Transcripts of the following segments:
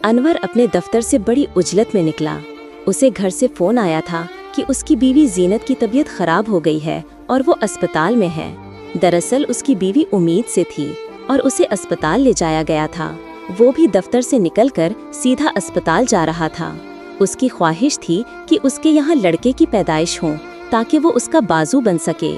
अनवर अपने दफ्तर से बड़ी उजलत में निकला। उसे घर से फोन आया था कि उसकी बीवी जीनत की तबीयत खराब हो गई है और वो अस्पताल में है। दरअसल उसकी बीवी उम्मीद से थी और उसे अस्पताल ले जाया गया था। वो भी दफ्तर से निकलकर सीधा अस्पताल जा रहा था। उसकी ख्वाहिश थी कि उसके यहाँ लड़के की पैदाइश हो ताकि वो उसका बाजू बन सके।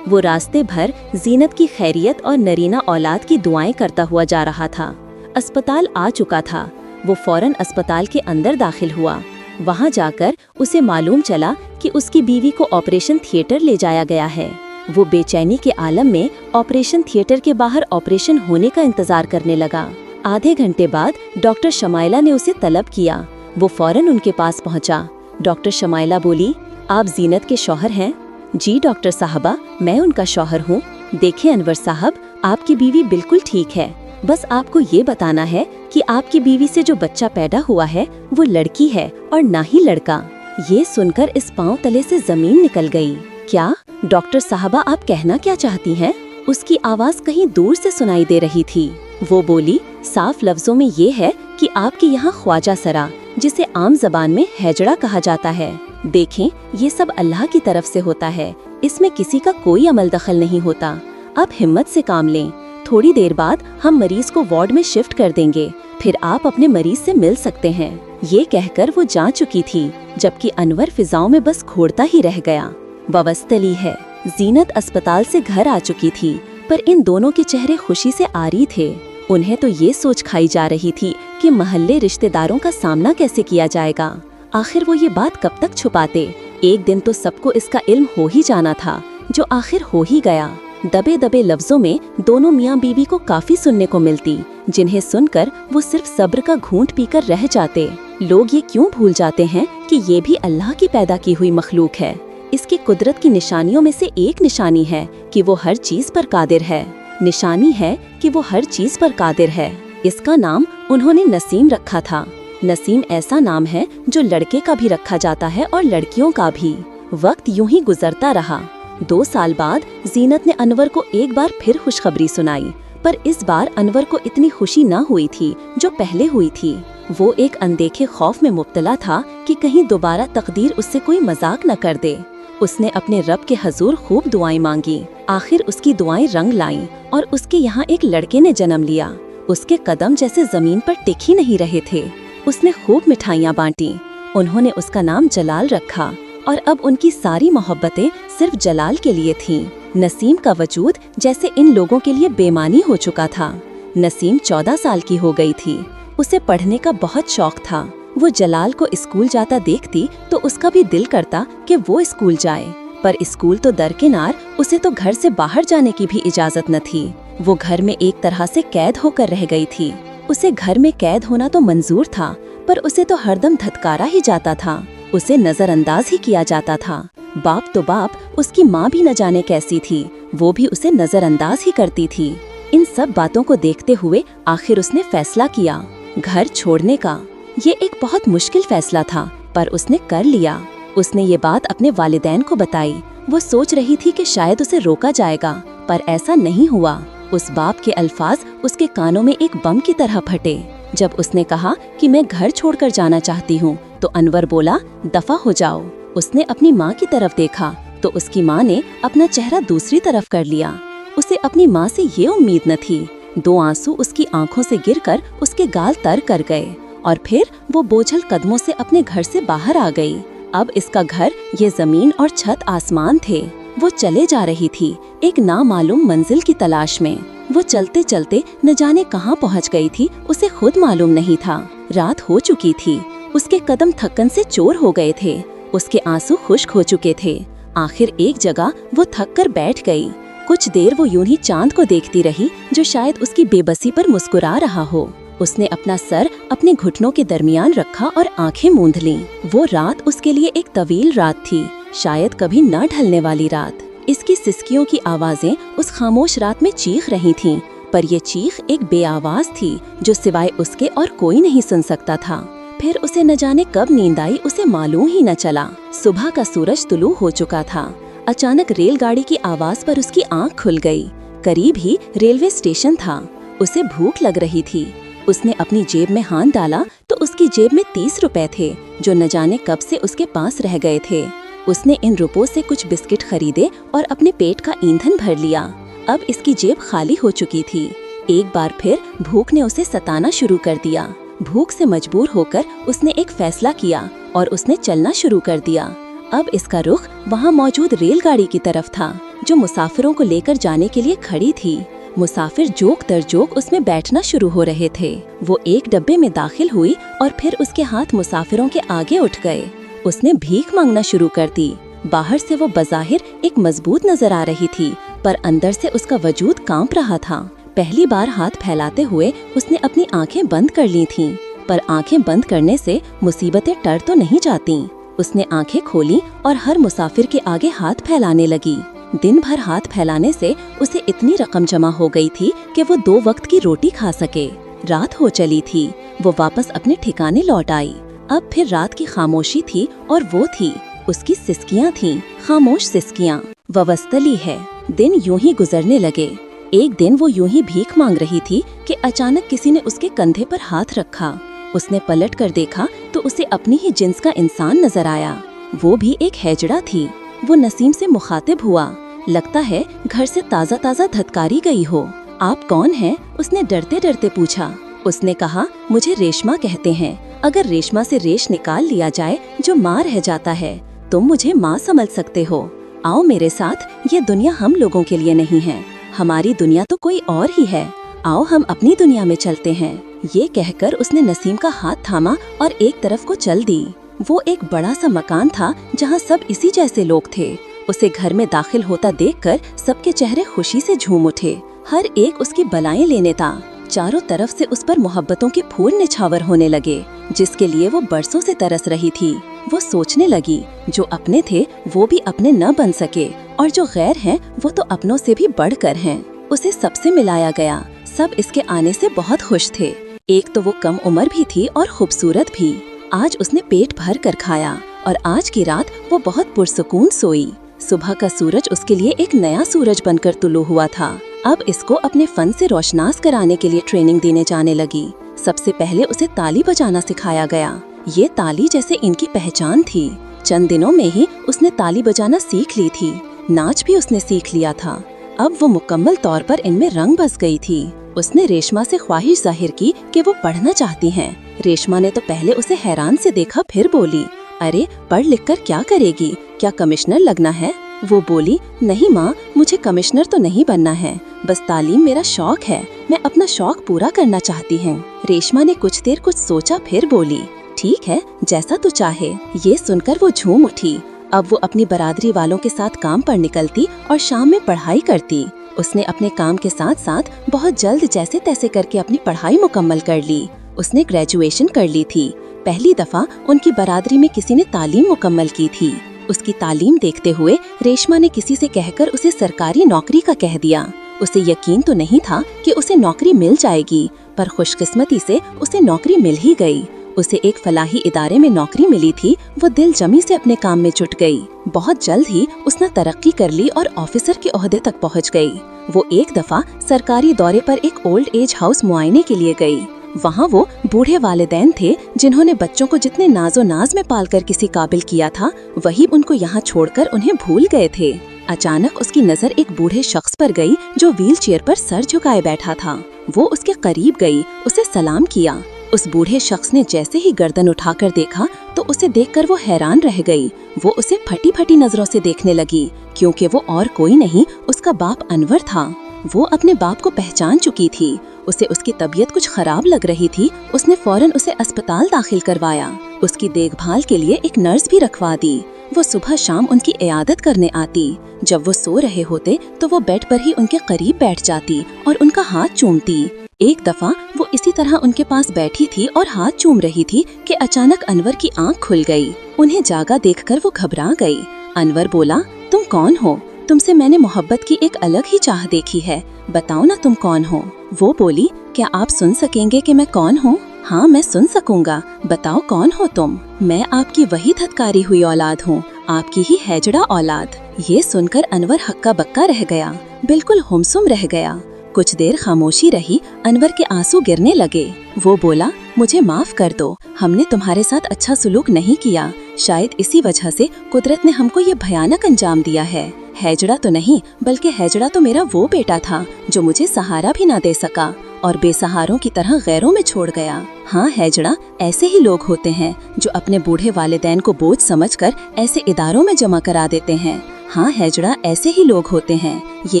वो रास्ते भर जीनत की खैरियत और नरीना औलाद की दुआएं करता हुआ जा रहा था। अस्पताल आ चुका था। वो फौरन अस्पताल के अंदर दाखिल हुआ। वहां जाकर उसे मालूम चला कि उसकी बीवी को ऑपरेशन थिएटर ले जाया गया है। वो बेचैनी के आलम में ऑपरेशन थिएटर के बाहर ऑपरेशन होने का इंतजार करने लगा। आधे घंटे बाद डॉक्टर शमाइला ने उसे तलब किया। वो फौरन उनके पास पहुंचा। डॉक्टर शमाइला बोली, आप जीनत के शौहर हैं? जी डॉक्टर साहबा, मैं उनका शौहर हूँ। देखें अनवर साहब, आपकी बीवी बिल्कुल ठीक है। बस आपको ये बताना है कि आपकी बीवी से जो बच्चा पैदा हुआ है वो लड़की है और ना ही लड़का। ये सुनकर इस पांव तले से जमीन निकल गई। क्या डॉक्टर साहबा, आप कहना क्या चाहती हैं? उसकी आवाज कहीं दूर से सुनाई दे रही थी। वो बोली, साफ लफ्जों में ये है कि आपके यहाँ ख्वाजा सरा, जिसे आम जबान में हैजड़ा कहा जाता है। देखें, ये सब अल्लाह की तरफ से होता है। इसमें किसी का कोई अमल दखल नहीं होता। अब हिम्मत से काम लें। थोड़ी देर बाद हम मरीज को वार्ड में शिफ्ट कर देंगे, फिर आप अपने मरीज से मिल सकते हैं। ये कहकर वो जा चुकी थी, जबकि अनवर फिजाओं में बस घूरता ही रह गया। बवस्तली है। जीनत अस्पताल से घर आ चुकी थी, पर इन दोनों के चेहरे खुशी से आरी थे। उन्हें तो ये सोच खाई जा रही थी कि महल्ले रिश्तेदारों का सामना कैसे किया जाएगा। आखिर वो ये बात कब तक छुपाते? एक दिन तो सबको इसका इल्म हो ही जाना था, जो आखिर हो ही गया। दबे दबे लफ्जों में दोनों मियाँ बीवी को काफी सुनने को मिलती, जिन्हें सुनकर वो सिर्फ सब्र का घूंट पीकर रह जाते। लोग ये क्यों भूल जाते हैं कि ये भी अल्लाह की पैदा की हुई मखलूक है। इसकी कुदरत की निशानियों में से एक निशानी है कि वो हर चीज पर कादिर है। निशानी है कि वो हर चीज पर कादिर है। इसका नाम उन्होंने नसीम रखा था। नसीम ऐसा नाम है जो लड़के का भी रखा जाता है और लड़कियों का भी। वक्त यूं ही गुजरता रहा। 2 साल बाद जीनत ने अनवर को एक बार फिर खुशखबरी सुनाई, पर इस बार अनवर को इतनी खुशी न हुई थी जो पहले हुई थी। वो एक अनदेखे खौफ में मुब्तला था कि कहीं दोबारा तकदीर उससे कोई मजाक न कर दे। उसने अपने रब के हजूर खूब दुआएं मांगी। आखिर उसकी दुआएं रंग लाईं और उसके यहाँ एक लड़के ने जन्म लिया। उसके कदम जैसे जमीन पर टिक ही नहीं रहे थे। उसने खूब मिठाइयाँ बांटी। उन्होंने उसका नाम जलाल रखा और अब उनकी सारी मोहब्बतें सिर्फ जलाल के लिए थीं। नसीम का वजूद जैसे इन लोगों के लिए बेमानी हो चुका था। नसीम 14 साल की हो गई थी। उसे पढ़ने का बहुत शौक था। वो जलाल को स्कूल जाता देखती तो उसका भी दिल करता कि वो स्कूल जाए, पर स्कूल तो दरकिनार, उसे तो घर से बाहर जाने की भी इजाजत न थी। वो घर में एक तरह से कैद होकर रह गई थी। उसे घर में कैद होना तो मंजूर था, पर उसे तो हरदम धत्कारा ही जाता था। उसे नजरअंदाज ही किया जाता था। बाप तो बाप, उसकी माँ भी न जाने कैसी थी, वो भी उसे नजरअंदाज ही करती थी। इन सब बातों को देखते हुए आखिर उसने फैसला किया, घर छोड़ने का। ये एक बहुत मुश्किल फैसला था, पर उसने कर लिया। उसने ये बात अपने वालिदैन को बताई। वो सोच रही थी कि शायद उसे रोका जाएगा, पर ऐसा नहीं हुआ। उस बाप के अल्फाज उसके कानों में एक बम की तरह फटे। जब उसने कहा कि मैं घर छोड़कर जाना चाहती हूँ, तो अनवर बोला, दफा हो जाओ। उसने अपनी माँ की तरफ देखा तो उसकी माँ ने अपना चेहरा दूसरी तरफ कर लिया। उसे अपनी माँ से ये उम्मीद न थी। 2 आंसू उसकी आंखों से गिरकर उसके गाल तर कर गए और फिर वो बोझल कदमों से अपने घर से बाहर आ गई। अब इसका घर, ये जमीन और छत आसमान थे। वो चले जा रही थी एक नामालूम मंजिल की तलाश में। वो चलते चलते न जाने कहाँ पहुँच गई थी, उसे खुद मालूम नहीं था। रात हो चुकी थी। उसके कदम थकन से चोर हो गए थे। उसके आंसू खुश्क हो चुके थे। आखिर एक जगह वो थक कर बैठ गई। कुछ देर वो यूं ही चांद को देखती रही, जो शायद उसकी बेबसी पर मुस्कुरा रहा हो। उसने अपना सर अपने घुटनों के दरमियान रखा और आंखें मूंद लीं। वो रात उसके लिए एक तवील रात थी, शायद कभी न ढलने वाली रात। इसकी सिसकियों की आवाजें उस खामोश रात में चीख रही थीं, पर ये चीख एक बेआवाज थी जो सिवाय उसके और कोई नहीं सुन सकता था। फिर उसे न जाने कब नींद आई, उसे मालूम ही न चला। सुबह का सूरज तुलू हो चुका था। अचानक रेलगाड़ी की आवाज पर उसकी आंख खुल गई। करीब ही रेलवे स्टेशन था। उसे भूख लग रही थी। उसने अपनी जेब में हाथ डाला तो उसकी जेब में 30 रुपए थे, जो न जाने कब से उसके पास रह गए थे। उसने इन रुपयों से कुछ बिस्किट खरीदे और अपने पेट का ईंधन भर लिया। अब इसकी जेब खाली हो चुकी थी। एक बार फिर भूख ने उसे सताना शुरू कर दिया। भूख से मजबूर होकर उसने एक फैसला किया और उसने चलना शुरू कर दिया। अब इसका रुख वहाँ मौजूद रेलगाड़ी की तरफ था, जो मुसाफिरों को लेकर जाने के लिए खड़ी थी। मुसाफिर जोक दर जोक उसमें बैठना शुरू हो रहे थे। वो एक डब्बे में दाखिल हुई और फिर उसके हाथ मुसाफिरों के आगे उठ गए। उसने भीख मांगना शुरू कर दी। बाहर से वो बज़ाहिर एक मजबूत नजर आ रही थी, पर अंदर से उसका वजूद कांप रहा था। पहली बार हाथ फैलाते हुए उसने अपनी आंखें बंद कर ली थीं, पर आंखें बंद करने से मुसीबतें टर तो नहीं जाती। उसने आंखें खोली और हर मुसाफिर के आगे हाथ फैलाने लगी। दिन भर हाथ फैलाने से उसे इतनी रकम जमा हो गई थी कि वो 2 वक्त की रोटी खा सके। रात हो चली थी। वो वापस अपने ठिकाने लौट आई। अब फिर रात की खामोशी थी और वो थी, उसकी सिसकियां थीं, खामोश सिसकियां। ववस्तली है। दिन यूं ही गुजरने लगे। एक दिन वो यूं ही भीख मांग रही थी कि अचानक किसी ने उसके कंधे पर हाथ रखा। उसने पलट कर देखा तो उसे अपनी ही जिन्स का इंसान नजर आया। वो भी एक हैजड़ा थी। वो नसीम से मुखातिब हुआ। लगता है घर से ताज़ा ताज़ा धतकारी गई हो। आप कौन हैं? उसने डरते डरते पूछा। उसने कहा, मुझे रेशमा कहते हैं। अगर रेशमा से रेश निकाल लिया जाए जो माँ रह जाता है, तुम मुझे माँ समझ सकते हो। आओ मेरे साथ, ये दुनिया हम लोगों के लिए नहीं है। हमारी दुनिया तो कोई और ही है। आओ हम अपनी दुनिया में चलते हैं। ये कहकर उसने नसीम का हाथ थामा और एक तरफ को चल दी। वो एक बड़ा सा मकान था जहाँ सब इसी जैसे लोग थे। उसे घर में दाखिल होता देखकर सबके चेहरे खुशी से झूम उठे। हर एक उसकी बलाएं लेने था। चारों तरफ से उस पर मोहब्बतों के फूल निछावर होने लगे, जिसके लिए वो बरसों से तरस रही थी। वो सोचने लगी, जो अपने थे वो भी अपने न बन सके, और जो गैर हैं वो तो अपनों से भी बढ़कर हैं। उसे सबसे मिलाया गया। सब इसके आने से बहुत खुश थे। एक तो वो कम उम्र भी थी और खूबसूरत भी। आज उसने पेट भर कर खाया और आज की रात वो बहुत पुरसुकून सोई। सुबह का सूरज उसके लिए एक नया सूरज बनकर तुलू हुआ था। अब इसको अपने फन से रोशनास कराने के लिए ट्रेनिंग देने जाने लगी। सबसे पहले उसे ताली बजाना सिखाया गया। ये ताली जैसे इनकी पहचान थी। चंद दिनों में ही उसने ताली बजाना सीख ली थी। नाच भी उसने सीख लिया था। अब वो मुकम्मल तौर पर इनमें रंग बस गई थी। उसने रेशमा से ख्वाहिश जाहिर की कि वो पढ़ना चाहती हैं। रेशमा ने तो पहले उसे हैरान से देखा, फिर बोली, अरे पढ़ लिख कर क्या करेगी? क्या कमिश्नर लगना है? वो बोली, नहीं माँ, मुझे कमिश्नर तो नहीं बनना है, बस तालीम मेरा शौक है। मैं अपना शौक पूरा करना चाहती हूँ। रेशमा ने कुछ देर कुछ सोचा, फिर बोली, ठीक है, जैसा तू चाहे। ये सुनकर वो झूम उठी। अब वो अपनी बरादरी वालों के साथ काम पर निकलती और शाम में पढ़ाई करती। उसने अपने काम के साथ साथ बहुत जल्द जैसे तैसे करके अपनी पढ़ाई मुकम्मल कर ली। उसने ग्रेजुएशन कर ली थी। पहली दफा उनकी बरादरी में किसी ने तालीम मुकम्मल की थी। उसकी तालीम देखते हुए रेशमा ने किसी से कहकर उसे सरकारी नौकरी का कह दिया। उसे यकीन तो नहीं था कि उसे नौकरी मिल जाएगी, पर खुशकिस्मती से उसे नौकरी मिल ही गई। उसे एक फलाही इदारे में नौकरी मिली थी। वो दिल जमी से अपने काम में जुट गई। बहुत जल्द ही उसने तरक्की कर ली और ऑफिसर के ओहदे तक पहुंच गई। वो एक दफा सरकारी दौरे पर एक ओल्ड एज हाउस मुआयने के लिए गई। वहाँ वो बूढ़े वालिदैन थे जिन्होंने बच्चों को जितने नाजो नाज में पालकर किसी काबिल किया था, वही उनको यहाँ छोड़कर उन्हें भूल गए थे। अचानक उसकी नजर एक बूढ़े शख्स पर गई जो व्हील चेयर पर सर झुकाए बैठा था। वो उसके करीब गई, उसे सलाम किया। उस बूढ़े शख्स ने जैसे ही गर्दन उठाकर देखा तो उसे देखकर वो हैरान रह गई। वो उसे फटी फटी नजरों से देखने लगी, क्योंकि वो और कोई नहीं, उसका बाप अनवर था। वो अपने बाप को पहचान चुकी थी। उसे उसकी तबीयत कुछ खराब लग रही थी। उसने फौरन उसे अस्पताल दाखिल करवाया। उसकी देखभाल के लिए एक नर्स भी रखवा दी। वो सुबह शाम उनकी इयादत करने आती। जब वो सो रहे होते तो वो बेड पर ही उनके करीब बैठ जाती और उनका हाथ चूमती। एक दफा वो इसी तरह उनके पास बैठी थी और हाथ चूम रही थी कि अचानक अनवर की आंख खुल गई। उन्हें जागा देखकर वो घबरा गई। अनवर बोला, तुम कौन हो? तुमसे मैंने मोहब्बत की एक अलग ही चाह देखी है, बताओ ना तुम कौन हो? वो बोली, क्या आप सुन सकेंगे कि मैं कौन हूँ? हाँ, मैं सुन सकूंगा, बताओ कौन हो तुम? मैं आपकी वही धत्कारी हुई औलाद हूँ, आपकी ही हैजड़ा औलाद। ये सुनकर अनवर हक्का बक्का रह गया, बिल्कुल हुमसुम रह गया। कुछ देर खामोशी रही। अनवर के आंसू गिरने लगे। वो बोला, मुझे माफ कर दो, हमने तुम्हारे साथ अच्छा सलूक नहीं किया। शायद इसी वजह से कुदरत ने हमको ये भयानक अंजाम दिया है। हैजड़ा तो नहीं, बल्कि हैजड़ा तो मेरा वो बेटा था जो मुझे सहारा भी ना दे सका और बेसहारों की तरह गैरों में छोड़ गया। हाँ हैजड़ा, ऐसे ही लोग होते हैं जो अपने बूढ़े वालिदैन को बोझ समझकर ऐसे इदारों में जमा करा देते हैं। हाँ हैजड़ा, ऐसे ही लोग होते हैं। ये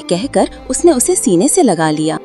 कहकर उसने उसे सीने से लगा लिया।